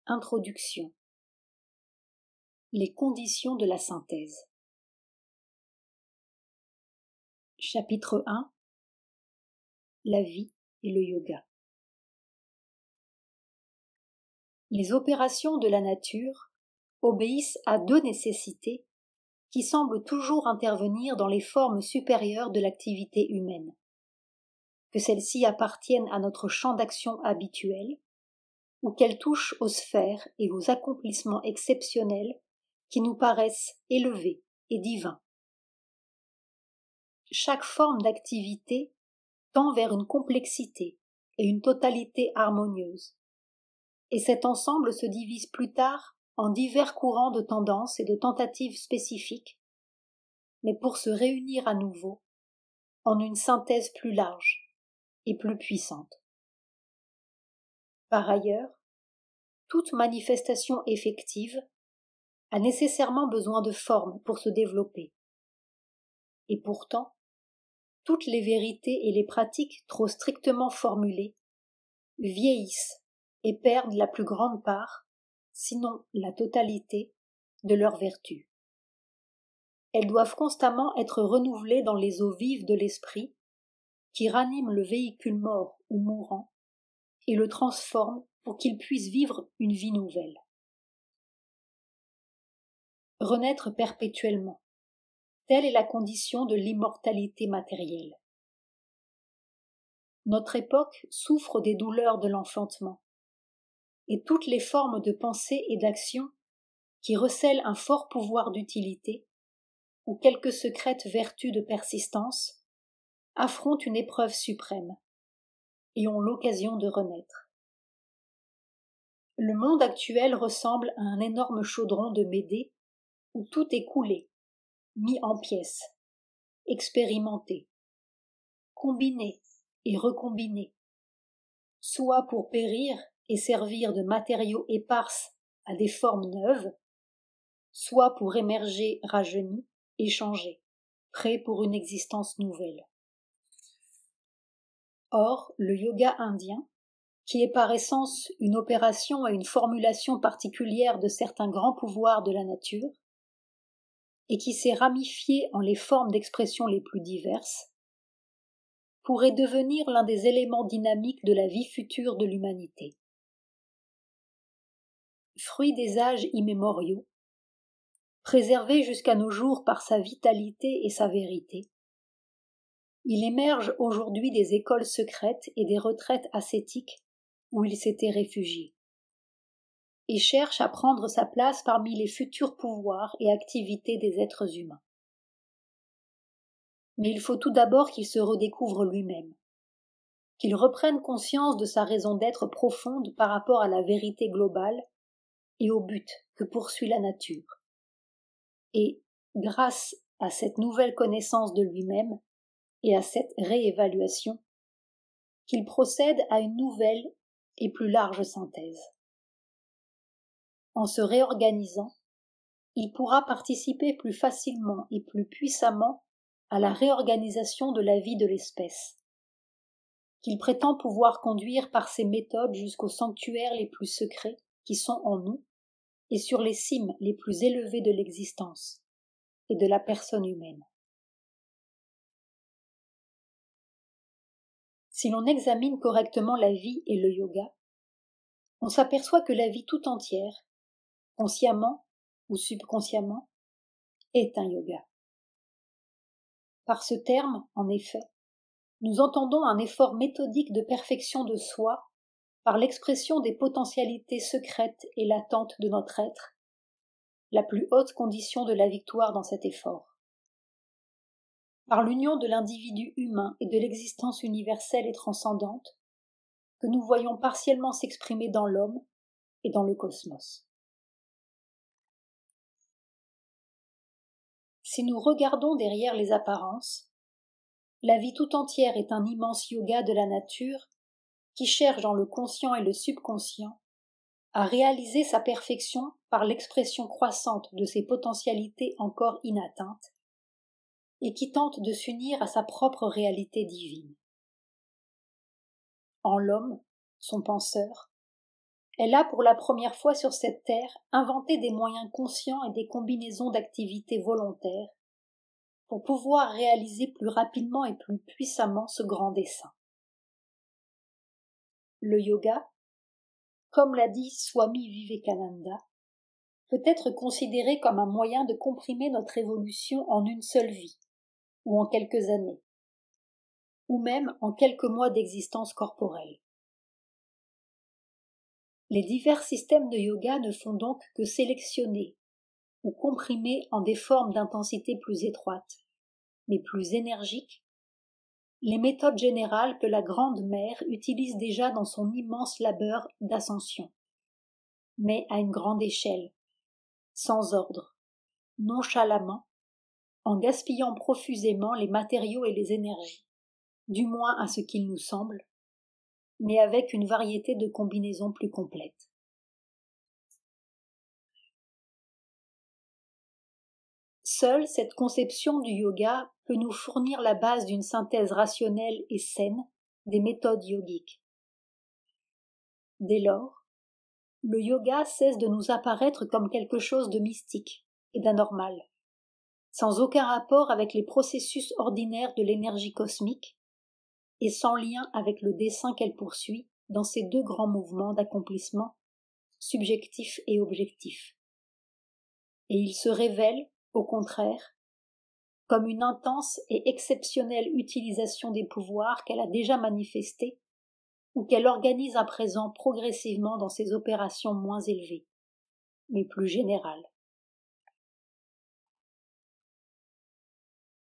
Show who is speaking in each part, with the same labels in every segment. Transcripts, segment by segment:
Speaker 1: Introduction. Les conditions de la synthèse. Chapitre 1. La vie et le yoga. Les opérations de la nature obéissent à deux nécessités qui semblent toujours intervenir dans les formes supérieures de l'activité humaine. Que celles-ci appartiennent à notre champ d'action habituel, ou qu'elles touchent aux sphères et aux accomplissements exceptionnels qui nous paraissent élevés et divins. Chaque forme d'activité tend vers une complexité et une totalité harmonieuse, et cet ensemble se divise plus tard en divers courants de tendances et de tentatives spécifiques, mais pour se réunir à nouveau en une synthèse plus large et plus puissante. Par ailleurs, toute manifestation effective a nécessairement besoin de forme pour se développer. Et pourtant, toutes les vérités et les pratiques trop strictement formulées vieillissent et perdent la plus grande part, sinon la totalité, de leurs vertus. Elles doivent constamment être renouvelées dans les eaux vives de l'esprit, qui raniment le véhicule mort ou mourant, et le transforment pour qu'il puisse vivre une vie nouvelle. Renaître perpétuellement, telle est la condition de l'immortalité matérielle. Notre époque souffre des douleurs de l'enfantement, et toutes les formes de pensée et d'action qui recèlent un fort pouvoir d'utilité ou quelque secrète vertu de persistance affrontent une épreuve suprême et ont l'occasion de renaître. Le monde actuel ressemble à un énorme chaudron de Médée où tout est coulé, mis en pièces, expérimenté, combiné et recombiné, soit pour périr et servir de matériaux épars à des formes neuves, soit pour émerger rajeuni et changé, prêt pour une existence nouvelle. Or, le yoga indien, qui est par essence une opération et une formulation particulière de certains grands pouvoirs de la nature, et qui s'est ramifié en les formes d'expression les plus diverses, pourrait devenir l'un des éléments dynamiques de la vie future de l'humanité. Fruit des âges immémoriaux, préservé jusqu'à nos jours par sa vitalité et sa vérité, il émerge aujourd'hui des écoles secrètes et des retraites ascétiques où il s'était réfugié, et cherche à prendre sa place parmi les futurs pouvoirs et activités des êtres humains. Mais il faut tout d'abord qu'il se redécouvre lui-même, qu'il reprenne conscience de sa raison d'être profonde par rapport à la vérité globale et au but que poursuit la nature. Et, grâce à cette nouvelle connaissance de lui-même et à cette réévaluation, qu'il procède à une nouvelle et plus large synthèse. En se réorganisant, il pourra participer plus facilement et plus puissamment à la réorganisation de la vie de l'espèce, qu'il prétend pouvoir conduire par ses méthodes jusqu'aux sanctuaires les plus secrets qui sont en nous et sur les cimes les plus élevées de l'existence et de la personne humaine. Si l'on examine correctement la vie et le yoga, on s'aperçoit que la vie tout entière, consciemment ou subconsciemment, est un yoga. Par ce terme, en effet, nous entendons un effort méthodique de perfection de soi par l'expression des potentialités secrètes et latentes de notre être, la plus haute condition de la victoire dans cet effort. Par l'union de l'individu humain et de l'existence universelle et transcendante, que nous voyons partiellement s'exprimer dans l'homme et dans le cosmos. Si nous regardons derrière les apparences, la vie tout entière est un immense yoga de la nature qui cherche dans le conscient et le subconscient à réaliser sa perfection par l'expression croissante de ses potentialités encore inatteintes et qui tente de s'unir à sa propre réalité divine. En l'homme, son penseur, Elle a pour la première fois sur cette terre inventé des moyens conscients et des combinaisons d'activités volontaires pour pouvoir réaliser plus rapidement et plus puissamment ce grand dessein. Le yoga, comme l'a dit Swami Vivekananda, peut être considéré comme un moyen de comprimer notre évolution en une seule vie, ou en quelques années, ou même en quelques mois d'existence corporelle. Les divers systèmes de yoga ne font donc que sélectionner ou comprimer en des formes d'intensité plus étroites, mais plus énergiques, les méthodes générales que la Grande Mère utilise déjà dans son immense labeur d'ascension, mais à une grande échelle, sans ordre, nonchalamment, en gaspillant profusément les matériaux et les énergies, du moins à ce qu'il nous semble, mais avec une variété de combinaisons plus complètes. Seule cette conception du yoga peut nous fournir la base d'une synthèse rationnelle et saine des méthodes yogiques. Dès lors, le yoga cesse de nous apparaître comme quelque chose de mystique et d'anormal, sans aucun rapport avec les processus ordinaires de l'énergie cosmique et sans lien avec le dessein qu'elle poursuit dans ces deux grands mouvements d'accomplissement, subjectif et objectif. Et il se révèle, au contraire, comme une intense et exceptionnelle utilisation des pouvoirs qu'elle a déjà manifestés ou qu'elle organise à présent progressivement dans ses opérations moins élevées, mais plus générales.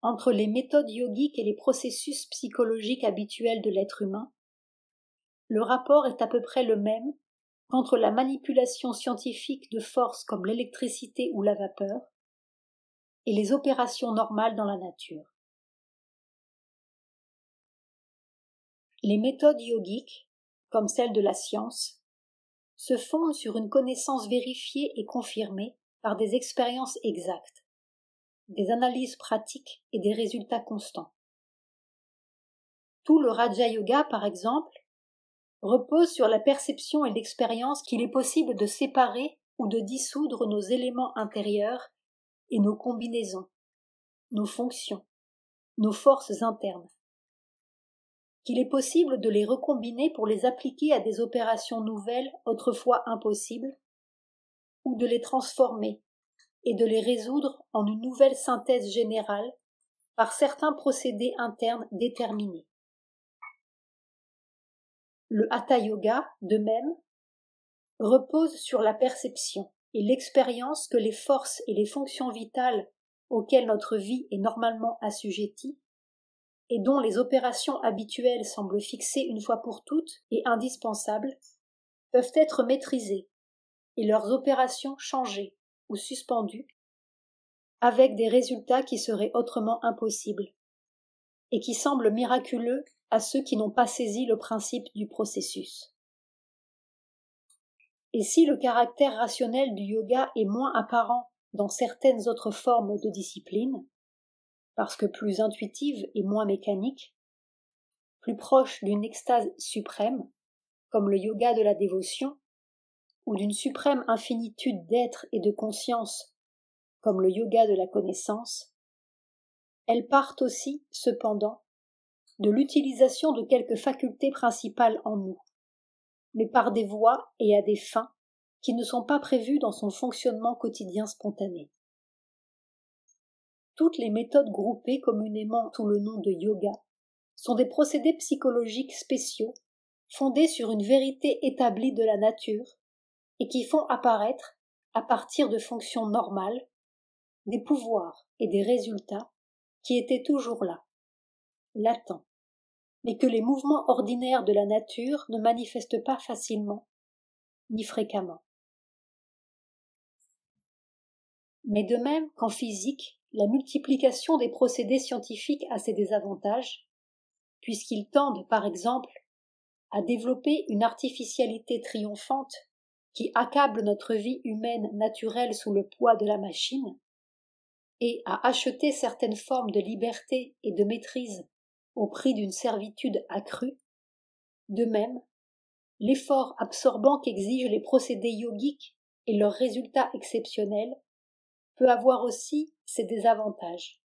Speaker 1: Entre les méthodes yogiques et les processus psychologiques habituels de l'être humain, le rapport est à peu près le même qu'entre la manipulation scientifique de forces comme l'électricité ou la vapeur et les opérations normales dans la nature. Les méthodes yogiques, comme celles de la science, se fondent sur une connaissance vérifiée et confirmée par des expériences exactes, des analyses pratiques et des résultats constants. Tout le Raja Yoga, par exemple, repose sur la perception et l'expérience qu'il est possible de séparer ou de dissoudre nos éléments intérieurs et nos combinaisons, nos fonctions, nos forces internes, qu'il est possible de les recombiner pour les appliquer à des opérations nouvelles autrefois impossibles, ou de les transformer et de les résoudre en une nouvelle synthèse générale par certains procédés internes déterminés. Le Hatha Yoga, de même, repose sur la perception et l'expérience que les forces et les fonctions vitales auxquelles notre vie est normalement assujettie, et dont les opérations habituelles semblent fixées une fois pour toutes et indispensables, peuvent être maîtrisées et leurs opérations changées ou suspendues, avec des résultats qui seraient autrement impossibles, et qui semblent miraculeux à ceux qui n'ont pas saisi le principe du processus. Et si le caractère rationnel du yoga est moins apparent dans certaines autres formes de discipline, parce que plus intuitive et moins mécanique, plus proche d'une extase suprême, comme le yoga de la dévotion, ou d'une suprême infinitude d'être et de conscience, comme le yoga de la connaissance, elles partent aussi, cependant, de l'utilisation de quelques facultés principales en nous, mais par des voies et à des fins qui ne sont pas prévues dans son fonctionnement quotidien spontané. Toutes les méthodes groupées communément sous le nom de yoga sont des procédés psychologiques spéciaux fondés sur une vérité établie de la nature et qui font apparaître, à partir de fonctions normales, des pouvoirs et des résultats qui étaient toujours là, latents, mais que les mouvements ordinaires de la nature ne manifestent pas facilement, ni fréquemment. Mais de même qu'en physique, la multiplication des procédés scientifiques a ses désavantages, puisqu'ils tendent, par exemple, à développer une artificialité triomphante qui accable notre vie humaine naturelle sous le poids de la machine, et à acheter certaines formes de liberté et de maîtrise au prix d'une servitude accrue, de même, l'effort absorbant qu'exigent les procédés yogiques et leurs résultats exceptionnels peut avoir aussi ses désavantages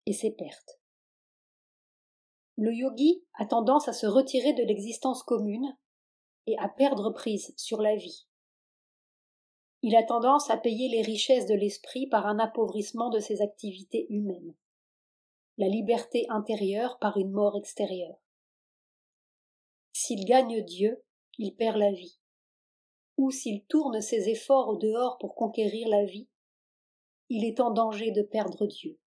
Speaker 1: et ses pertes. Le yogi a tendance à se retirer de l'existence commune et à perdre prise sur la vie. Il a tendance à payer les richesses de l'esprit par un appauvrissement de ses activités humaines, la liberté intérieure par une mort extérieure. S'il gagne Dieu, il perd la vie, ou s'il tourne ses efforts au dehors pour conquérir la vie, il est en danger de perdre Dieu.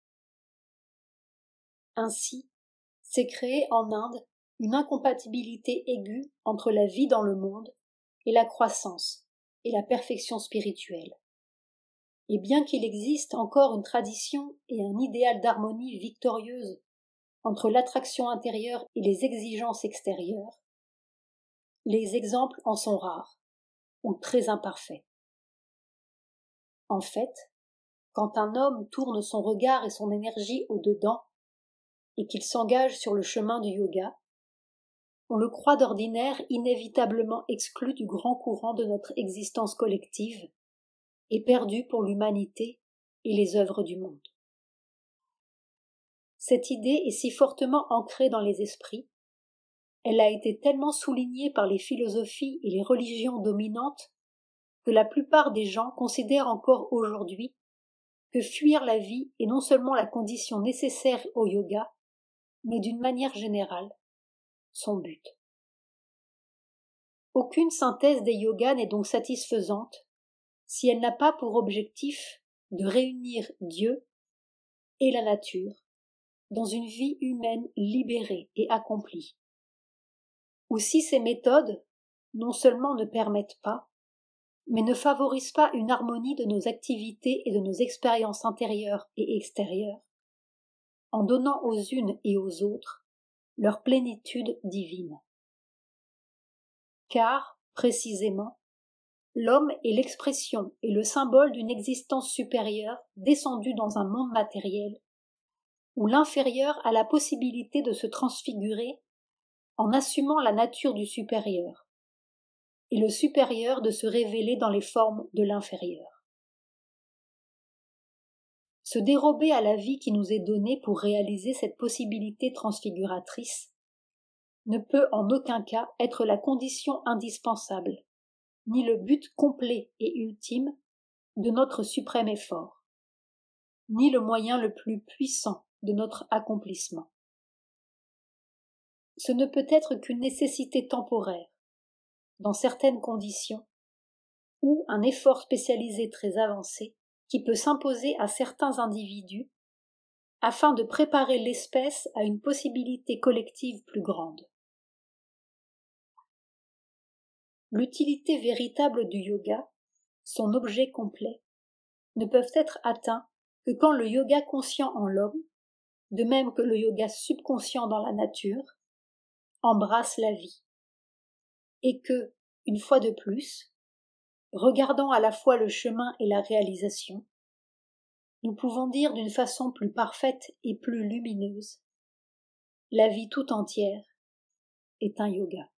Speaker 1: Ainsi, s'est créée en Inde une incompatibilité aiguë entre la vie dans le monde et la croissance et la perfection spirituelle. Et bien qu'il existe encore une tradition et un idéal d'harmonie victorieuse entre l'attraction intérieure et les exigences extérieures, les exemples en sont rares ou très imparfaits. En fait, quand un homme tourne son regard et son énergie au-dedans et qu'il s'engage sur le chemin du yoga, on le croit d'ordinaire inévitablement exclu du grand courant de notre existence collective et perdu pour l'humanité et les œuvres du monde. Cette idée est si fortement ancrée dans les esprits, elle a été tellement soulignée par les philosophies et les religions dominantes que la plupart des gens considèrent encore aujourd'hui que fuir la vie est non seulement la condition nécessaire au yoga, mais d'une manière générale, son but. Aucune synthèse des yogas n'est donc satisfaisante si elle n'a pas pour objectif de réunir Dieu et la nature dans une vie humaine libérée et accomplie. Ou si ces méthodes non seulement ne permettent pas, mais ne favorisent pas une harmonie de nos activités et de nos expériences intérieures et extérieures, en donnant aux unes et aux autres leur plénitude divine. Car, précisément, l'homme est l'expression et le symbole d'une existence supérieure descendue dans un monde matériel, où l'inférieur a la possibilité de se transfigurer en assumant la nature du supérieur, et le supérieur de se révéler dans les formes de l'inférieur. Se dérober à la vie qui nous est donnée pour réaliser cette possibilité transfiguratrice ne peut en aucun cas être la condition indispensable, ni le but complet et ultime de notre suprême effort, ni le moyen le plus puissant de notre accomplissement. Ce ne peut être qu'une nécessité temporaire, dans certaines conditions, ou un effort spécialisé très avancé qui peut s'imposer à certains individus afin de préparer l'espèce à une possibilité collective plus grande. L'utilité véritable du yoga, son objet complet, ne peuvent être atteints que quand le yoga conscient en l'homme, de même que le yoga subconscient dans la nature, embrasse la vie, et que, une fois de plus, regardant à la fois le chemin et la réalisation, nous pouvons dire d'une façon plus parfaite et plus lumineuse: la vie tout entière est un yoga.